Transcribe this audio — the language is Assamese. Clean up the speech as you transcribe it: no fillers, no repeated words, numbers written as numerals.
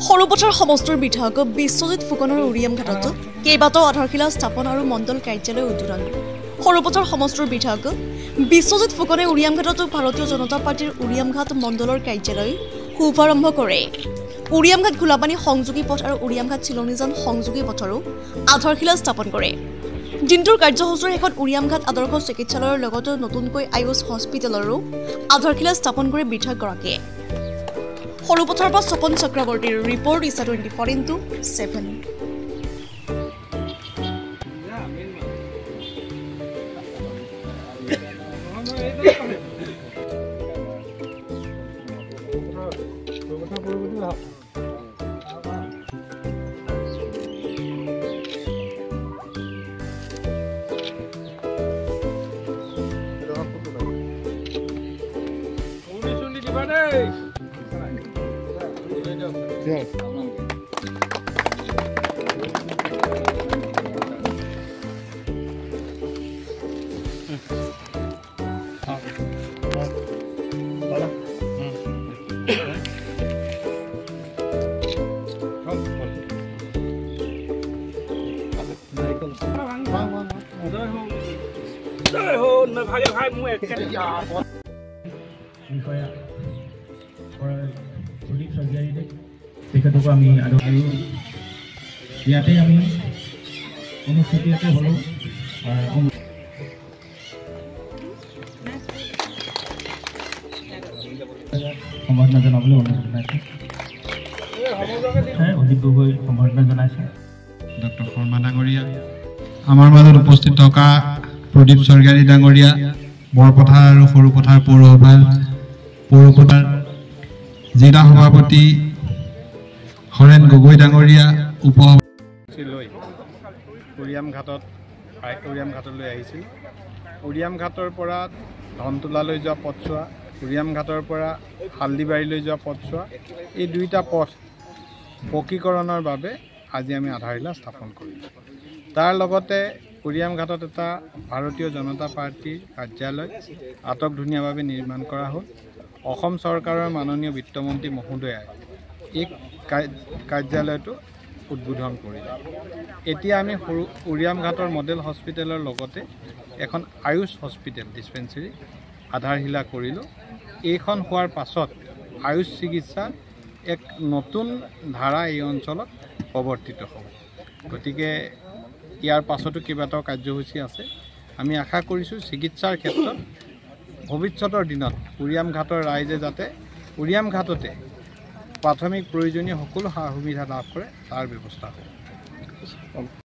সৰুপথাৰ সমষ্টিৰ বিধায়ক বিশ্বজিৎ ফুকনৰ উৰিয়াম ঘাটত কেইবাটাও আধাৰশিলা স্থাপন আৰু মণ্ডল কাৰ্যালয় উদ্বোধন। সৰুপথাৰ সমষ্টিৰ বিধায়ক বিশ্বজিৎ ফুকনে উৰিয়াম ঘাটত ভাৰতীয় জনতা পাৰ্টিৰ উৰিয়াম ঘাট মণ্ডলৰ কাৰ্যালয় শুভাৰম্ভ কৰে। উৰিয়াম ঘাট ঘোলাপানী সংযোগী পথ আৰু উৰিয়াম ঘাট চিলনীজান সংযোগী পথৰো আধাৰশিলা স্থাপন কৰে। দিনটোৰ কাৰ্যসূচীৰ শেষত উৰিয়াম ঘাট আদৰ্শ চিকিৎসালয়ৰ লগতে নতুনকৈ আয়ুষ হস্পিটেলৰো আধাৰশিলা স্থাপন কৰে বিধায়কগৰাকীয়ে। সৰুপথাৰ পৰা স্বপন চক্ৰৱৰ্তীৰ ৰিপৰ্ট ইছা 24x7। তেখেতকো আমি আৰু ইয়াতে আমি অনুষ্ঠিত ইয়াতে হ'লোঁ সম্বৰ্ধনা জনাবলৈ অনুৰোধ জনাইছোঁ। অজিত গগৈ সম্বৰ্ধনা জনাইছে। ডক্টৰ শৰ্মা ডাঙৰীয়া, আমাৰ মাজত উপস্থিত থকা প্ৰদীপ স্বৰ্গীয়াৰী ডাঙৰীয়া, বৰপথাৰ আৰু সৰুপথাৰ পৌৰসভাৰ জিলা সভাপতি হৰেণ গগৈ ডাঙৰীয়া, লৈ উৰিয়াম ঘাটলৈ আহিছিল। উৰিয়াম ঘাটৰ পৰা ধনতোলালৈ যোৱা পথছোৱা, উৰিয়াম ঘাটৰ পৰা হালদিবাৰীলৈ যোৱা পথছোৱা, এই দুইটা পথ পকীকৰণৰ বাবে আজি আমি আধাৰশিলা স্থাপন কৰিলোঁ। তাৰ লগতে উৰিয়াম ঘাটত এটা ভাৰতীয় জনতা পাৰ্টিৰ কাৰ্যালয় আটকধুনীয়াভাৱে নিৰ্মাণ কৰা হ'ল। অসম চৰকাৰৰ মাননীয় বিত্তমন্ত্ৰী মহোদয়াই এই কাৰ্যালয়টো উদ্বোধন কৰিলে। এতিয়া আমি উৰিয়াম ঘাটৰ মডেল হস্পিটেলৰ লগতে এখন আয়ুষ হস্পিটেল ডিছপেঞ্চেৰী আধাৰশিলা কৰিলোঁ। এইখন হোৱাৰ পাছত আয়ুষ চিকিৎসাৰ এক নতুন ধাৰা এই অঞ্চলত প্ৰৱৰ্তিত হ'ব। গতিকে ইয়াৰ পাছতো কেইবাটাও কাৰ্যসূচী আছে। আমি আশা কৰিছোঁ চিকিৎসাৰ ক্ষেত্ৰত ভৱিষ্যতৰ দিনত উৰিয়াম ঘাটৰ ৰাইজে যাতে উৰিয়াম ঘাটতে প্ৰাথমিক প্ৰয়োজনীয় সকলো সা সুবিধা লাভ কৰে তাৰ ব্যৱস্থা হ'ব।